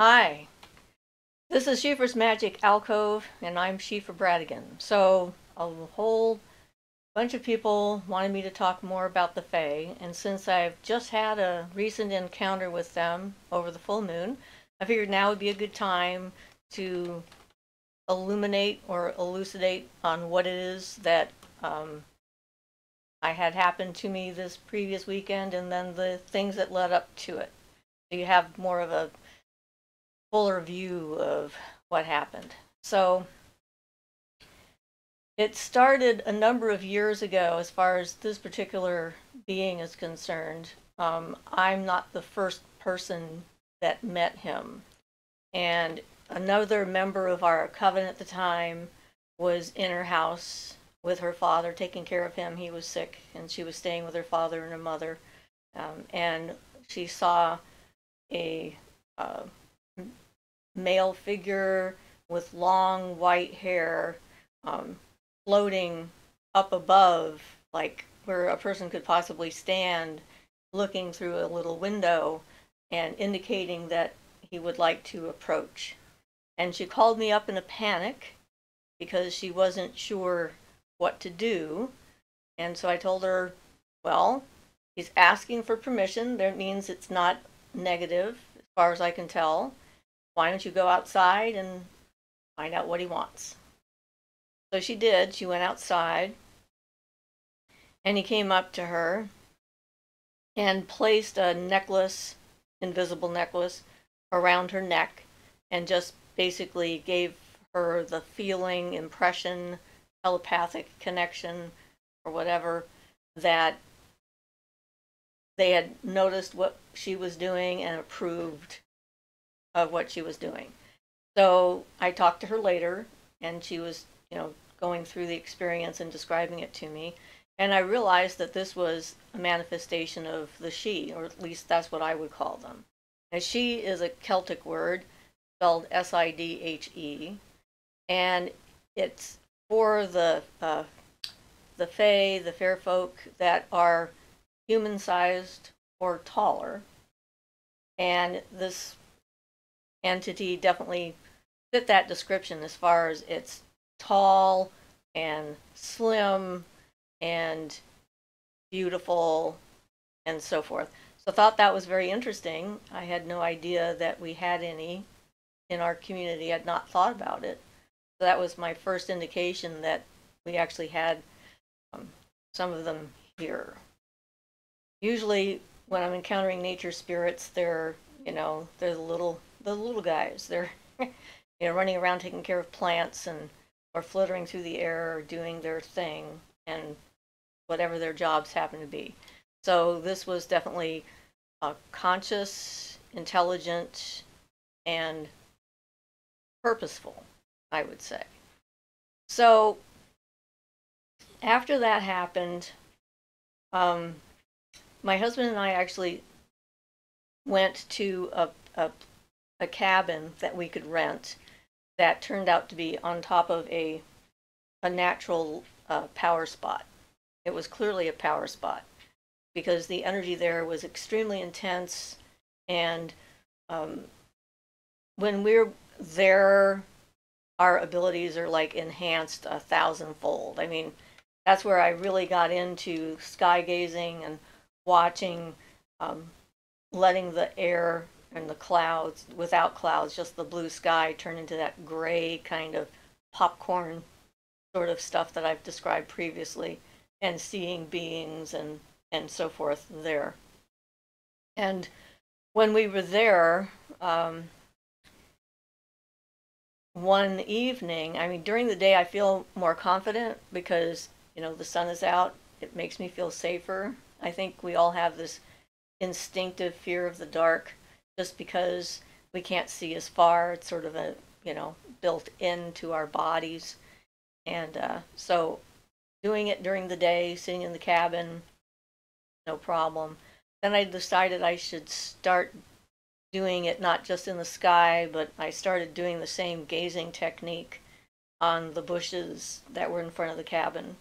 Hi, this is Siofra's Magic Alcove, and I'm Siofra Bradigan. So, a whole bunch of people wanted me to talk more about the Fae, and since I've just had a recent encounter with them over the full moon, I figured now would be a good time to illuminate or elucidate on what it is that I had happened to me this previous weekend and then the things that led up to it. So you have more of a fuller view of what happened. So it started a number of years ago as far as this particular being is concerned. I'm not the first person that met him. And another member of our coven at the time was in her house with her father, taking care of him. He was sick, and she was staying with her father and her mother. And she saw a male figure with long white hair floating up above, like where a person could possibly stand, looking through a little window and indicating that he would like to approach. And she called me up in a panic because she wasn't sure what to do. And so I told her, well, he's asking for permission. That means it's not negative, as far as I can tell. Why don't you go outside and find out what he wants? So she did. She went outside, and he came up to her and placed a necklace, invisible necklace, around her neck and just basically gave her the feeling, impression, telepathic connection, or whatever, that they had noticed what she was doing and approved of what she was doing. So I talked to her later, and she was, going through the experience and describing it to me. And I realized that this was a manifestation of the Sidhe, or at least that's what I would call them. And Sidhe is a Celtic word spelled Sidhe, and it's for the Fae, the fair folk that are human-sized or taller. And this entity definitely fit that description as far as it's tall and slim and beautiful and so forth. So I thought that was very interesting. I had no idea that we had any in our community. I'd not thought about it. So that was my first indication that we actually had some of them here. Usually when I'm encountering nature spirits, they're the little guys. They're running around taking care of plants and or fluttering through the air or doing their thing and whatever their jobs happen to be. So this was definitely conscious, intelligent, and purposeful, I would say. So after that happened, my husband and I actually went to a cabin that we could rent that turned out to be on top of a natural power spot. It was clearly a power spot because the energy there was extremely intense, and when we're there, our abilities are like enhanced 1,000-fold. I mean, that's where I really got into sky gazing and watching, letting the air and the clouds, without clouds, just the blue sky, turn into that gray kind of popcorn sort of stuff that I've described previously, and seeing beings and so forth there. And when we were there, one evening, I mean, during the day I feel more confident because, the sun is out. It makes me feel safer. I think we all have this instinctive fear of the dark just because we can't see as far. It's sort of a, built into our bodies. And so doing it during the day, sitting in the cabin, no problem. Then I decided I should start doing it not just in the sky, but I started doing the same gazing technique on the bushes that were in front of the cabin.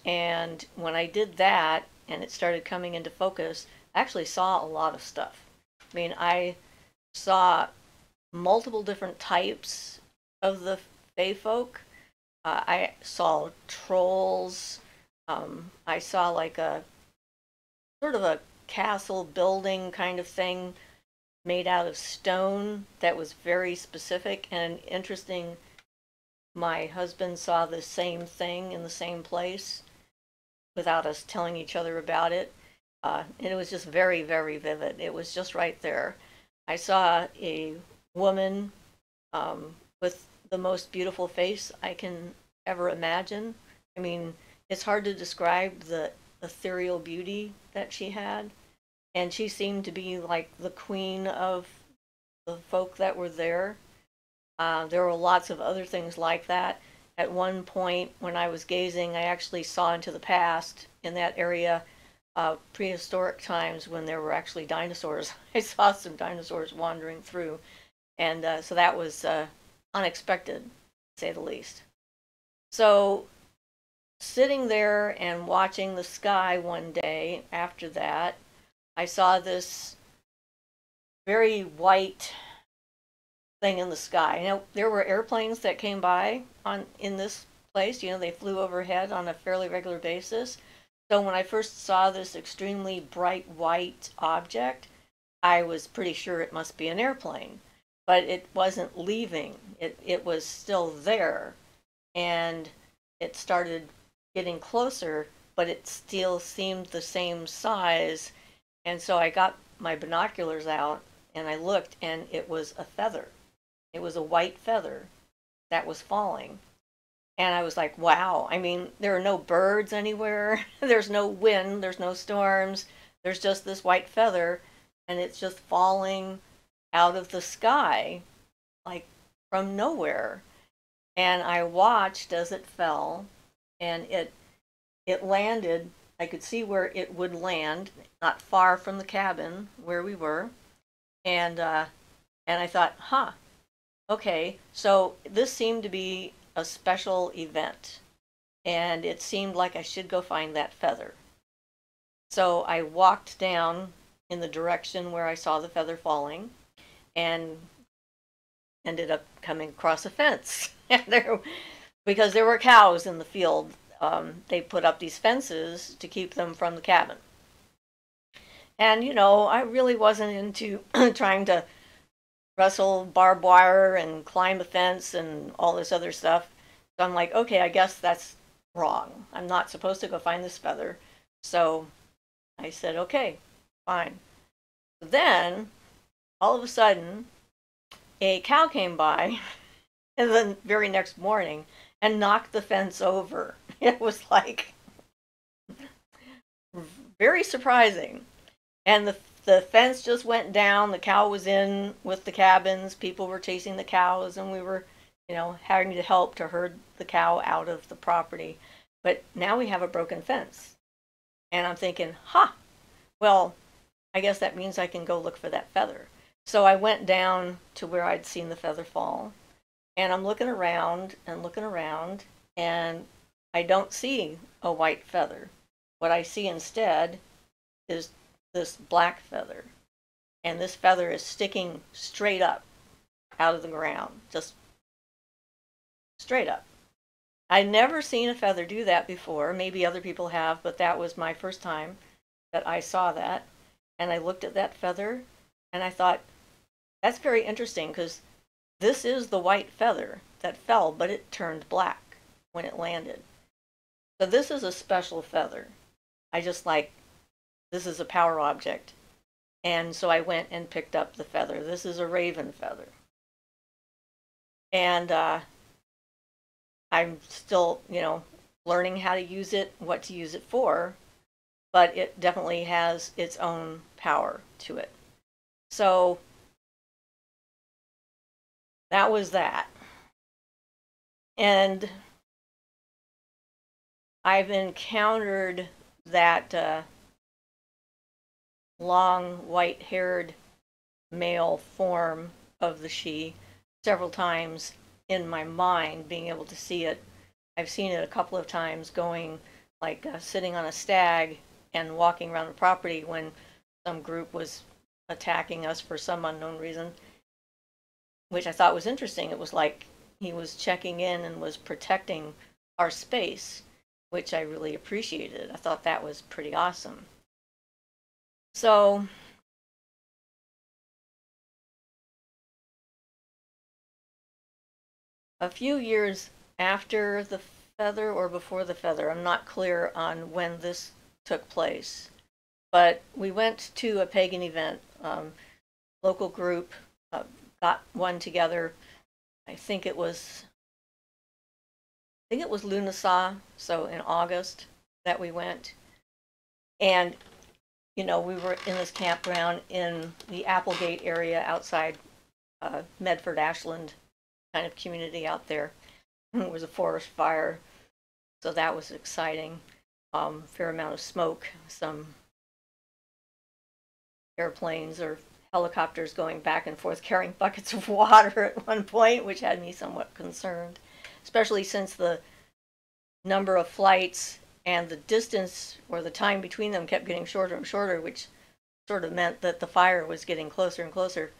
And when I did that and it started coming into focus, I actually saw a lot of stuff. I mean, I saw multiple different types of the Fae folk. I saw trolls. I saw like a sort of a castle building kind of thing made out of stone that was very specific and interesting. My husband saw the same thing in the same place without us telling each other about it. And it was just very, very vivid. It was just right there. I saw a woman with the most beautiful face I can ever imagine. I mean, it's hard to describe the ethereal beauty that she had. And she seemed to be like the queen of the folk that were there. There were lots of other things like that. At one point, when I was gazing, I actually saw into the past in that area, prehistoric times when there were actually dinosaurs. I saw some dinosaurs wandering through, and so that was unexpected, to say the least. So, sitting there and watching the sky one day after that, I saw this very white thing in the sky. Now, there were airplanes that came by in this place. You know, they flew overhead on a fairly regular basis. So when I first saw this extremely bright white object, I was pretty sure it must be an airplane. But it wasn't leaving. It was still there. And it started getting closer, but it still seemed the same size. And so I got my binoculars out and I looked, and it was a feather. It was a white feather that was falling. And I was like, wow. I mean, there are no birds anywhere. There's no wind. There's no storms. There's just this white feather, and it's just falling out of the sky, like from nowhere. And I watched as it fell, and it landed. I could see where it would land, not far from the cabin where we were. And I thought, huh, okay, so this seemed to be a special event, and it seemed like I should go find that feather. So I walked down in the direction where I saw the feather falling, and ended up coming across a fence. Because there were cows in the field, they put up these fences to keep them from the cabin. And, you know, I really wasn't into trying to wrestle barbed wire and climb a fence and all this other stuff. So I'm like, okay, I guess that's wrong. I'm not supposed to go find this feather. So I said, okay, fine. Then, all of a sudden, a cow came by, and the very next morning, and knocked the fence over. It was like very surprising. And the fence just went down. The cow was in with the cabins. People were chasing the cows, and we were, you know, having to help to herd the cow out of the property. But now we have a broken fence. And I'm thinking, well, I guess that means I can go look for that feather. So I went down to where I'd seen the feather fall, and I'm looking around, and I don't see a white feather. What I see instead is this black feather. And this feather is sticking straight up out of the ground, just straight up. I'd never seen a feather do that before. Maybe other people have, but that was my first time that I saw that. And I looked at that feather, and I thought, that's very interesting, because this is the white feather that fell, but it turned black when it landed. So this is a special feather. I just like, this is a power object. And so I went and picked up the feather. This is a raven feather. And I'm still, you know, learning how to use it, what to use it for, but it definitely has its own power to it. So that was that. And I've encountered that long white-haired male form of the Sidhe several times in my mind, being able to see it. I've seen it a couple of times going, like sitting on a stag and walking around the property when some group was attacking us for some unknown reason. which I thought was interesting. It was like he was checking in and was protecting our space, which I really appreciated. I thought that was pretty awesome. So a few years after the feather or before the feather, I'm not clear on when this took place, but we went to a pagan event. Local group got one together. I think it was Lunasaw, so in August that we went. And we were in this campground in the Applegate area outside Medford, Ashland kind of community out there. It was a forest fire, so that was exciting. Fair amount of smoke, some airplanes or helicopters going back and forth carrying buckets of water at one point, which had me somewhat concerned, especially since the number of flights and the distance or the time between them kept getting shorter and shorter, which sort of meant that the fire was getting closer and closer.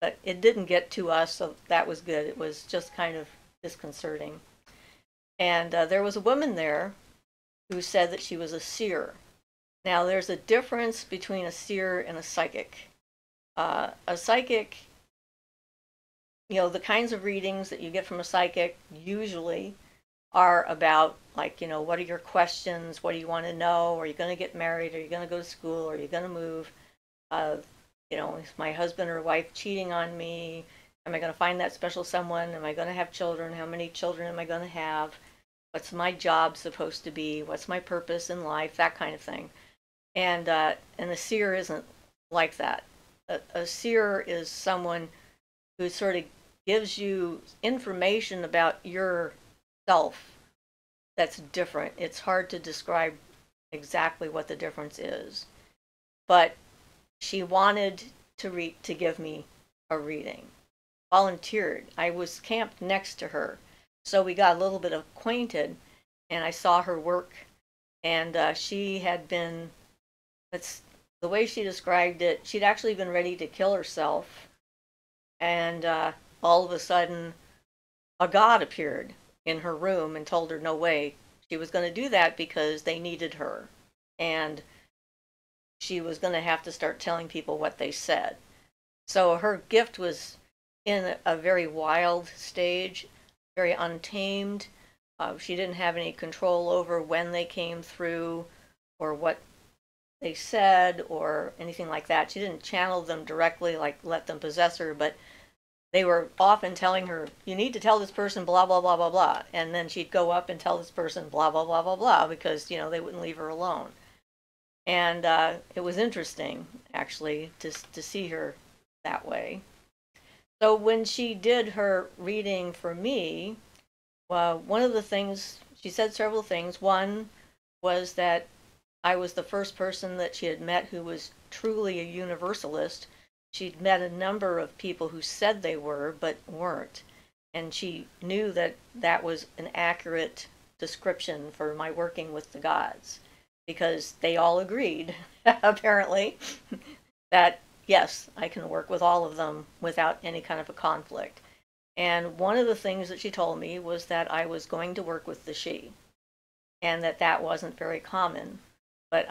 But it didn't get to us, so that was good. It was just kind of disconcerting. And there was a woman there who said that she was a seer. Now, there's a difference between a seer and a psychic. A psychic, the kinds of readings that you get from a psychic usually are about, like, what are your questions? What do you want to know? Are you going to get married? Are you going to go to school? Are you going to move? Is my husband or wife cheating on me? Am I going to find that special someone? Am I going to have children? How many children am I going to have? What's my job supposed to be? What's my purpose in life? That kind of thing. And a seer isn't like that. A seer is someone who sort of gives you information about yourself that's different. It's hard to describe exactly what the difference is. But she wanted to give me a reading. Volunteered. I was camped next to her, so we got a little bit acquainted, and I saw her work, and she had been, that's the way she described it, she'd actually been ready to kill herself, and all of a sudden a god appeared in her room and told her no way, she was going to do that because they needed her, and she was going to have to start telling people what they said. So her gift was in a very wild stage, very untamed. She didn't have any control over when they came through or what they said or anything like that. She didn't channel them directly, like let them possess her, but they were often telling her, you need to tell this person blah, blah, blah, blah, blah. And then she'd go up and tell this person blah, blah, blah, blah, blah, because, they wouldn't leave her alone. And it was interesting, actually, to see her that way. So when she did her reading for me, one of the things, she said several things. One was that I was the first person that she had met who was truly a universalist. She'd met a number of people who said they were, but weren't. And she knew that that was an accurate description for my working with the gods, because they all agreed, apparently, that yes, I can work with all of them without any kind of a conflict. And one of the things that she told me was that I was going to work with the Sidhe, and that wasn't very common, but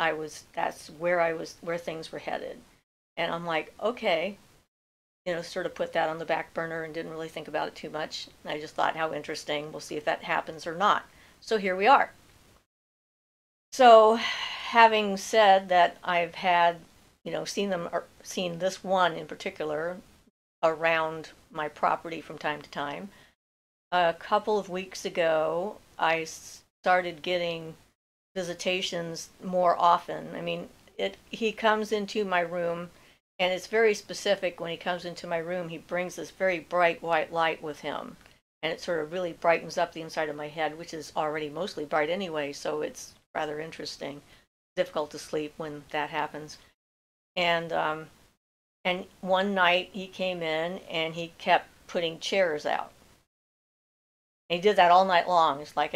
that's where things were headed. And I'm like, okay, sort of put that on the back burner and didn't really think about it too much. I just thought, how interesting, we'll see if that happens or not. So here we are. So having said that, I've had, seen this one in particular around my property from time to time. A couple of weeks ago, I started getting visitations more often. I mean, he comes into my room, and it's very specific. When he comes into my room, he brings this very bright white light with him, and it sort of really brightens up the inside of my head, which is already mostly bright anyway, so it's rather interesting. Difficult to sleep when that happens. And one night he came in and he kept putting chairs out. And he did that all night long. It's like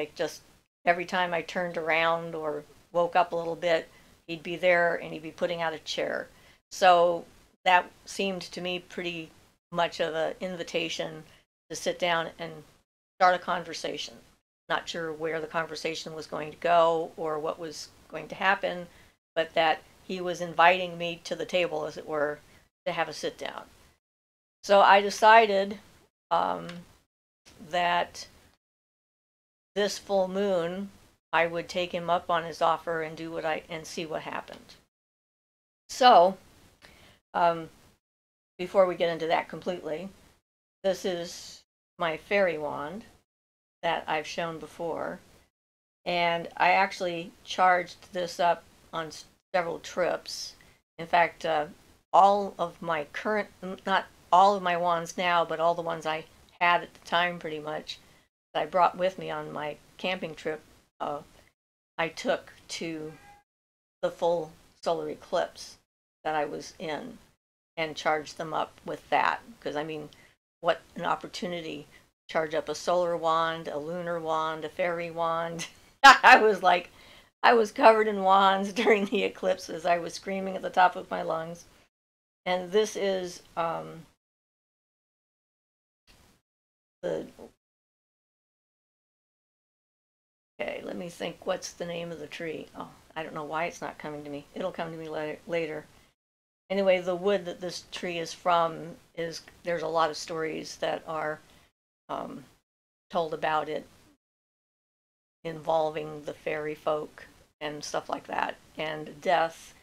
every time I turned around or woke up a little bit, he'd be there and he'd be putting out a chair. So that seemed to me pretty much of an invitation to sit down and start a conversation. Not sure where the conversation was going to go or what was going to happen, but that he was inviting me to the table, as it were, to have a sit down. So I decided that this full moon, I would take him up on his offer and do and see what happened. So, before we get into that completely, this is my fairy wand that I've shown before, and I actually charged this up on several trips. In fact, all of my current, not all of my wands now, but all the ones I had at the time pretty much, that I brought with me on my camping trip, I took to the full solar eclipse that I was in and charged them up with that. Because, I mean, what an opportunity. Charge up a solar wand, a lunar wand, a fairy wand. I was covered in wands during the eclipse as I was screaming at the top of my lungs. And this is okay, let me think, what's the name of the tree? Oh, I don't know why it's not coming to me. It'll come to me later. Anyway, the wood that this tree is from there's a lot of stories that are told about it involving the fairy folk and stuff like that, and death,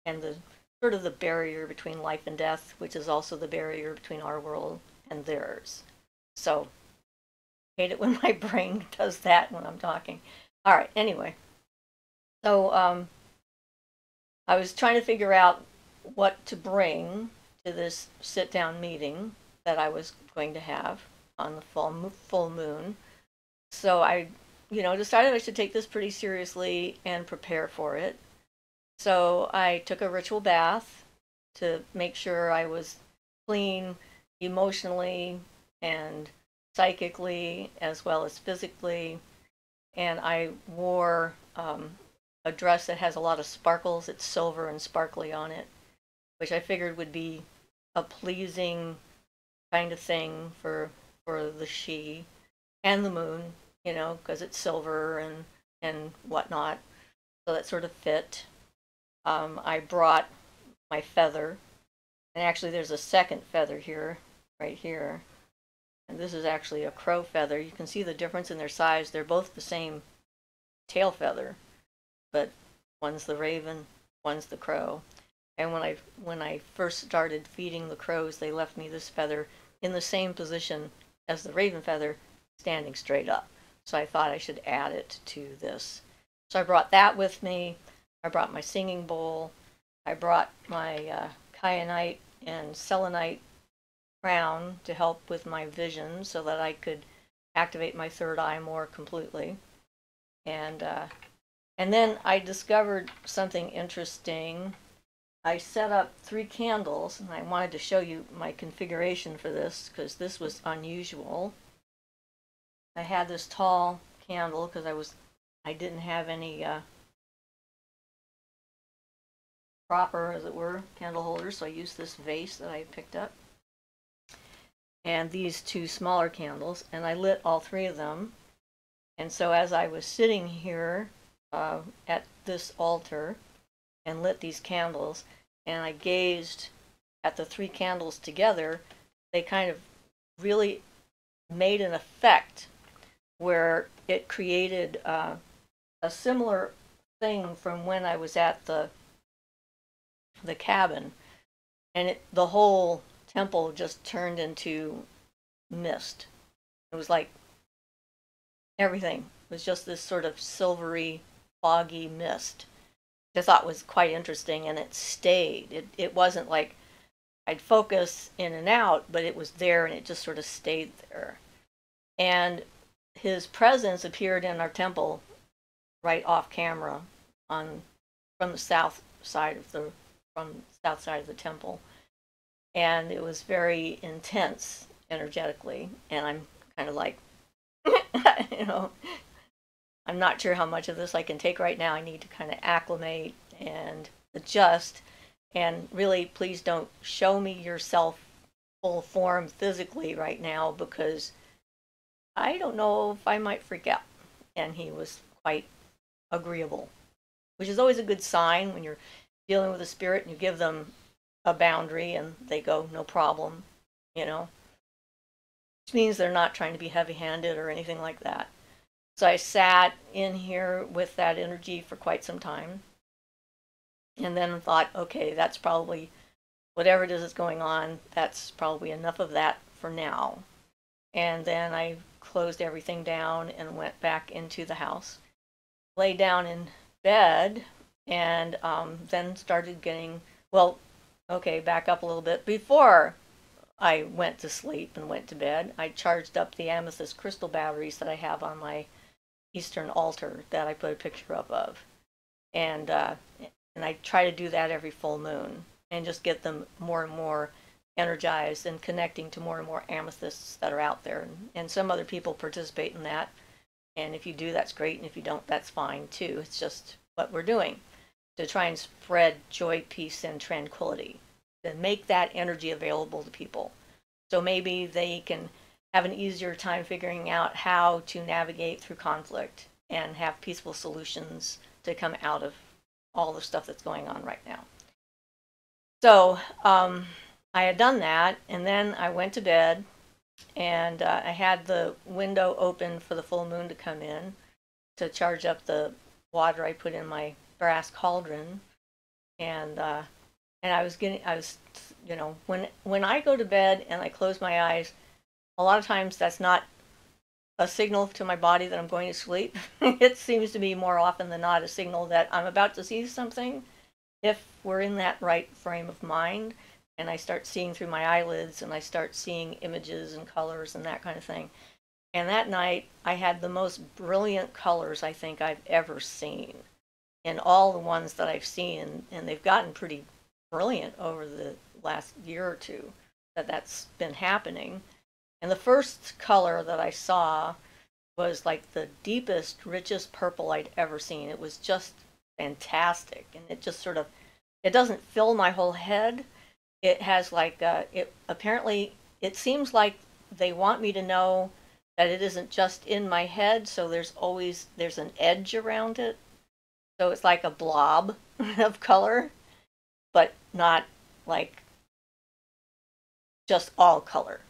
and the sort of the barrier between life and death, which is also the barrier between our world and theirs. So, hate it when my brain does that when I'm talking. All right, anyway. So, I was trying to figure out what to bring to this sit-down meeting that I was going to have on the full moon. So I, decided I should take this pretty seriously and prepare for it. So I took a ritual bath to make sure I was clean emotionally and psychically as well as physically. And I wore a dress that has a lot of sparkles. It's silver and sparkly on it, which I figured would be a pleasing kind of thing for the she and the moon, because it's silver and whatnot. So that sort of fit. I brought my feather, and actually there's a second feather here, right here. And this is actually a crow feather. You can see the difference in their size. They're both the same tail feather, but one's the raven, one's the crow. And when I first started feeding the crows, they left me this feather in the same position as the raven feather, standing straight up. So I thought I should add it to this. So I brought that with me. I brought my singing bowl. I brought my kyanite and selenite crown to help with my vision so that I could activate my third eye more completely. And then I discovered something interesting. I set up 3 candles, and I wanted to show you my configuration for this because this was unusual. I had this tall candle because I didn't have any proper, as it were, candle holders, so I used this vase that I picked up. And these 2 smaller candles, and I lit all 3 of them. And so as I was sitting here at this altar and lit these candles, and I gazed at the 3 candles together, they kind of really made an effect where it created a similar thing from when I was at the cabin, and the whole temple just turned into mist. It was like everything was just this sort of silvery, foggy mist, which I thought was quite interesting, and it stayed. It wasn't like I'd focus in and out, but it was there, and it just sort of stayed there. And his presence appeared in our temple right off camera from the south side of the temple, and it was very intense energetically. And I'm kind of like, I'm not sure how much of this I can take right now. I need to kind of acclimate and adjust. And really, please don't show me yourself full form physically right now because I don't know if I might freak out. And he was quite agreeable, which is always a good sign when you're dealing with a spirit and you give them a boundary and they go, no problem, you know, which means they're not trying to be heavy handed or anything like that. So I sat in here with that energy for quite some time and then thought, okay, that's probably whatever it is that's going on, that's probably enough of that for now. And then I closed everything down and went back into the house, lay down in bed, and then started getting, well, okay, back up a little bit. Before I went to sleep and went to bed, I charged up the amethyst crystal batteries that I have on my Eastern altar that I put a picture up of. And I try to do that every full moon and just get them more and more energized and connecting to more and more amethysts that are out there. And some other people participate in that. And if you do, that's great. And if you don't, that's fine too. It's just what we're doing to try and spread joy, peace, and tranquility, to make that energy available to people. So maybe they can have an easier time figuring out how to navigate through conflict and have peaceful solutions to come out of all the stuff that's going on right now. So I had done that, and then I went to bed, and I had the window open for the full moon to come in to charge up the water I put in my brass cauldron, and I was you know, when I go to bed and I close my eyes, a lot of times that's not a signal to my body that I'm going to sleep. It seems to be more often than not a signal that I'm about to see something, if we're in that right frame of mind, and I start seeing through my eyelids and I start seeing images and colors and that kind of thing. And that night I had the most brilliant colors I think I've ever seen in all the ones that I've seen, and they've gotten pretty brilliant over the last year or two that that's been happening. And the first color that I saw was like the deepest, richest purple I'd ever seen. It was just fantastic. And it just sort of, it doesn't fill my whole head. It has like, it apparently, it seems like they want me to know that it isn't just in my head. So there's an edge around it. So it's like a blob of color, but not like just all color.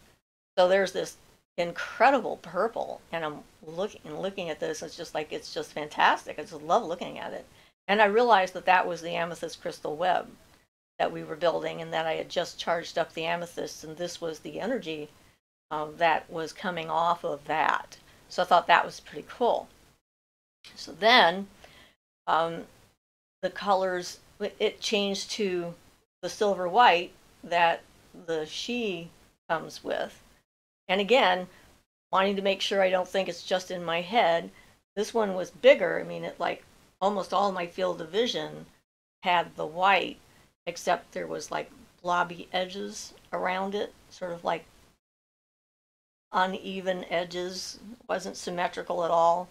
So there's this incredible purple, and I'm looking at this. It's just like, it's just fantastic. I just love looking at it. And I realized that that was the amethyst crystal web that we were building, and that I had just charged up the amethyst, and this was the energy that was coming off of that. So I thought that was pretty cool. So then the colors, it changed to the silver white that the she comes with. And again, wanting to make sure I don't think it's just in my head, this one was bigger. I mean, it like almost all my field of vision had the white, except there was like blobby edges around it, sort of like uneven edges, wasn't symmetrical at all.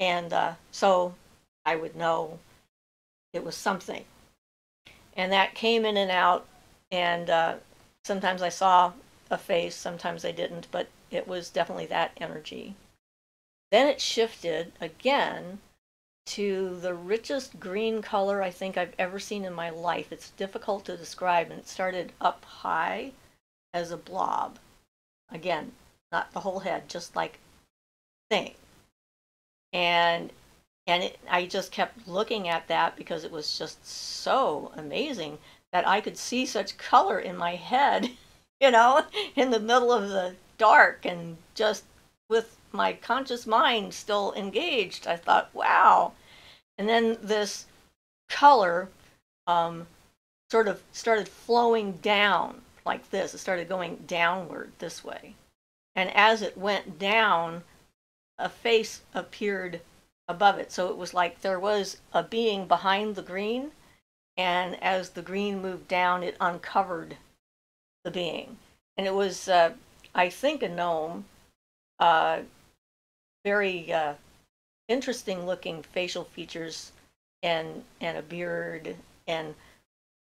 And so I would know it was something. And that came in and out, and sometimes I saw a face, sometimes I didn't, but it was definitely that energy. Then it shifted again to the richest green color I think I've ever seen in my life. It's difficult to describe, and it started up high as a blob. Again, not the whole head, just like thing. And I just kept looking at that because it was just so amazing that I could see such color in my head, you know, in the middle of the dark, and just with my conscious mind still engaged. I thought, wow. And then this color sort of started flowing down like this. It started going downward this way. And as it went down, a face appeared above it. So it was like there was a being behind the green, and as the green moved down, it uncovered the being. And it was, I think, a gnome, very interesting looking facial features, and a beard, and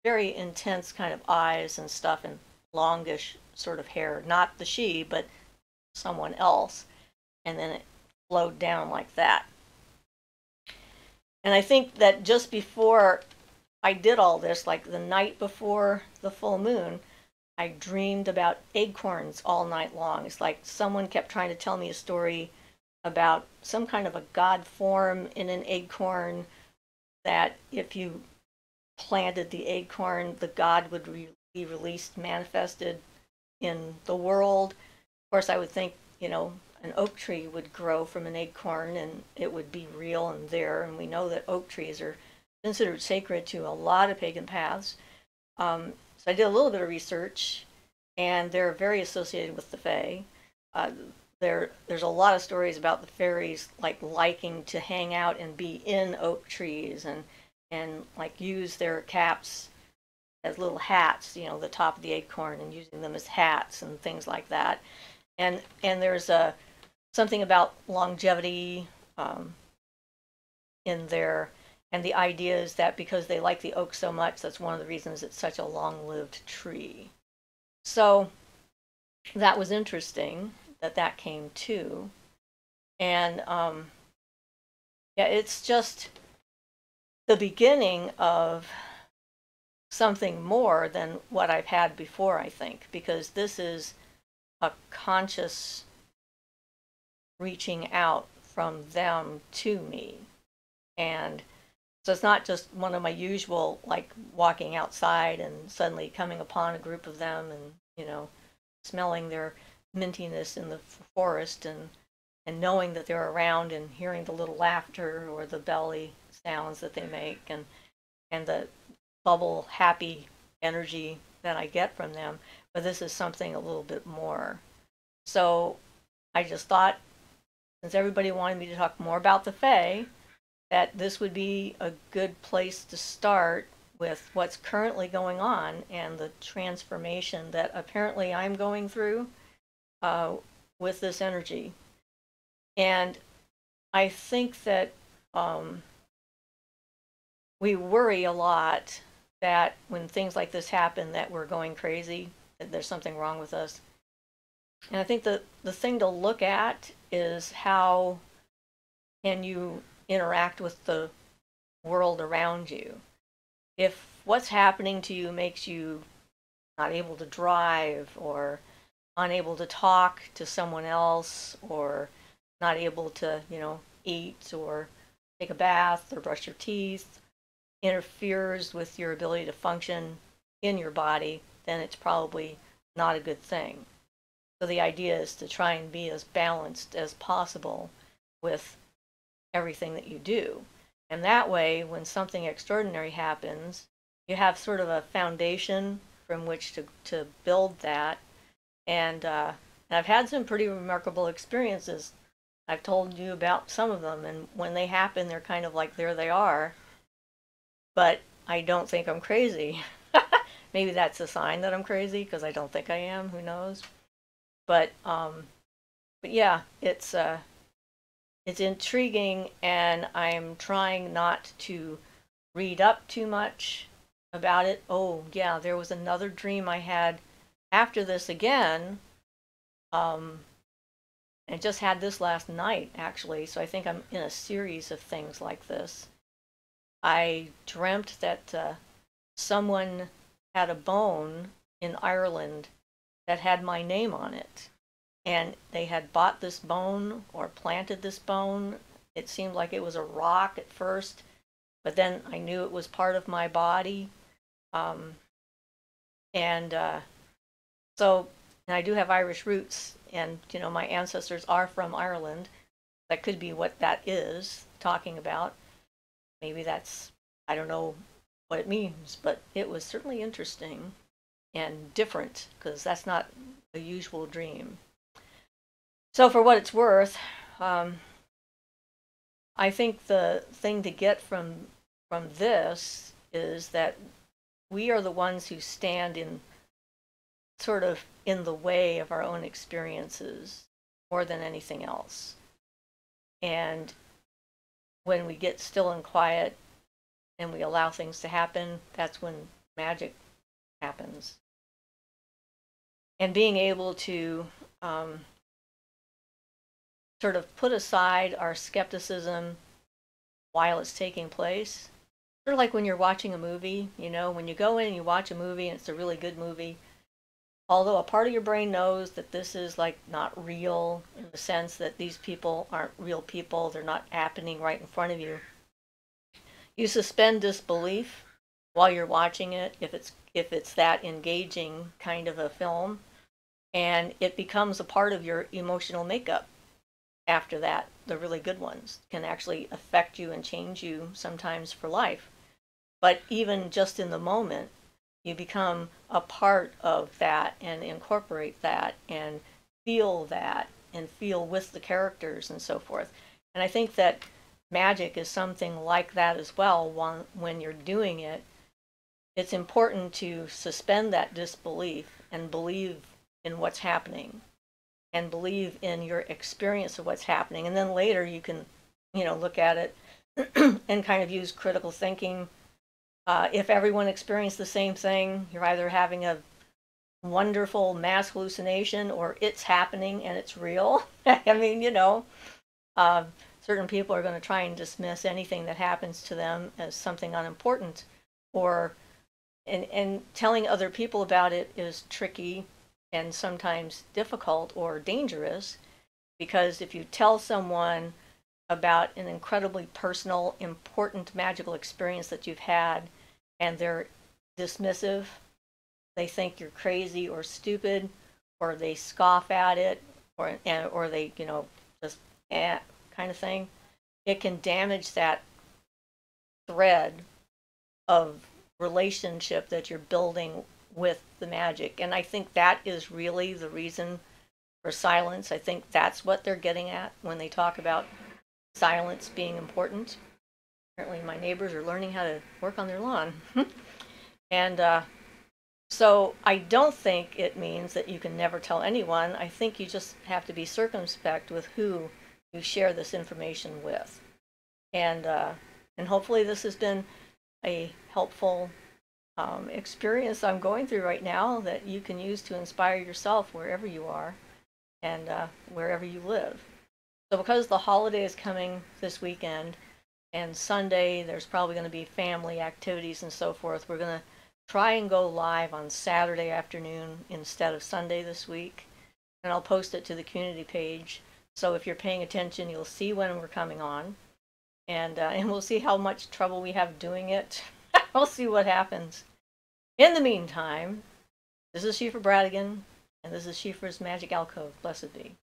very intense kind of eyes and stuff, and longish sort of hair, not the she, but someone else, and then it flowed down like that. And I think that just before I did all this, like the night before the full moon, I dreamed about acorns all night long. It's like someone kept trying to tell me a story about some kind of a god form in an acorn, that if you planted the acorn, the god would be released, manifested in the world. Of course, I would think, an oak tree would grow from an acorn and it would be real and there. And we know that oak trees are considered sacred to a lot of pagan paths. So I did a little bit of research, and they're very associated with the Fae. There's a lot of stories about the fairies liking to hang out and be in oak trees, and like use their caps as little hats, the top of the acorn, and using them as hats and things like that. And there's something about longevity in there. And the idea is that because they like the oak so much, that's one of the reasons it's such a long-lived tree. So that was interesting that came too. And yeah, it's just the beginning of something more than what I've had before, I think, because this is a conscious reaching out from them to me. And so it's not just one of my usual, like walking outside and suddenly coming upon a group of them and, smelling their mintiness in the forest, and knowing that they're around, and hearing the little laughter or the belly sounds that they make, and the bubble happy energy that I get from them. But this is something a little bit more. So I just thought, since everybody wanted me to talk more about the Fae, that this would be a good place to start with what's currently going on and the transformation that apparently I'm going through with this energy. And I think that we worry a lot that when things like this happen, that we're going crazy, that there's something wrong with us. And I think the thing to look at is how can you interact with the world around you. If what's happening to you makes you not able to drive, or unable to talk to someone else, or not able to, eat or take a bath or brush your teeth, interferes with your ability to function in your body, then it's probably not a good thing. So the idea is to try and be as balanced as possible with everything that you do. And that way, when something extraordinary happens, you have sort of a foundation from which to build that. And I've had some pretty remarkable experiences. I've told you about some of them, and when they happen, they're kind of like, there they are. But I don't think I'm crazy. Maybe that's a sign that I'm crazy, because I don't think I am. Who knows? But yeah, it's intriguing, and I'm trying not to read up too much about it. Oh, yeah, there was another dream I had after this again, and just had this last night, actually, so I think I'm in a series of things like this. I dreamt that someone had a bone in Ireland that had my name on it. And they had bought this bone or planted this bone. It seemed like it was a rock at first, but then I knew it was part of my body. And so, and I do have Irish roots, and my ancestors are from Ireland. That could be what that is talking about. Maybe that's, I don't know what it means, but it was certainly interesting and different, because that's not a usual dream. So for what it's worth, I think the thing to get from this is that we are the ones who stand in sort of in the way of our own experiences more than anything else. And when we get still and quiet and we allow things to happen, that's when magic happens. and being able to sort of put aside our skepticism while it's taking place. Sort of like when you're watching a movie, you know, when you go in and you watch a movie and it's a really good movie, although a part of your brain knows that this is like not real in the sense that these people aren't real people, they're not happening right in front of you. You suspend disbelief while you're watching it if it's that engaging kind of a film, and it becomes a part of your emotional makeup after that. The really good ones can actually affect you and change you sometimes for life. But even just in the moment, you become a part of that and incorporate that and feel that and feel with the characters and so forth. And I think that magic is something like that as well. When you're doing it, it's important to suspend that disbelief and believe in what's happening and believe in your experience of what's happening. And then later you can, look at it and kind of use critical thinking. If everyone experienced the same thing, you're either having a wonderful mass hallucination or it's happening and it's real. I mean, certain people are going to try and dismiss anything that happens to them as something unimportant, or and telling other people about it is tricky and sometimes difficult or dangerous, because if you tell someone about an incredibly personal, important magical experience that you've had and they're dismissive, they think you're crazy or stupid, or they scoff at it, or they, just kind of thing, it can damage that thread of relationship that you're building with the magic. And I think that is really the reason for silence. I think that's what they're getting at when they talk about silence being important. Apparently my neighbors are learning how to work on their lawn. And so I don't think it means that you can never tell anyone. I think you just have to be circumspect with who you share this information with. And hopefully this has been a helpful experience I'm going through right now that you can use to inspire yourself wherever you are and wherever you live. So because the holiday is coming this weekend, and Sunday there's probably going to be family activities and so forth, we're going to try and go live on Saturday afternoon instead of Sunday this week. And I'll post it to the community page. So if you're paying attention, you'll see when we're coming on. And we'll see how much trouble we have doing it. We'll see what happens. In the meantime, this is Siofra Bradigan, and this is Siofra's Magic Alcove. Blessed be.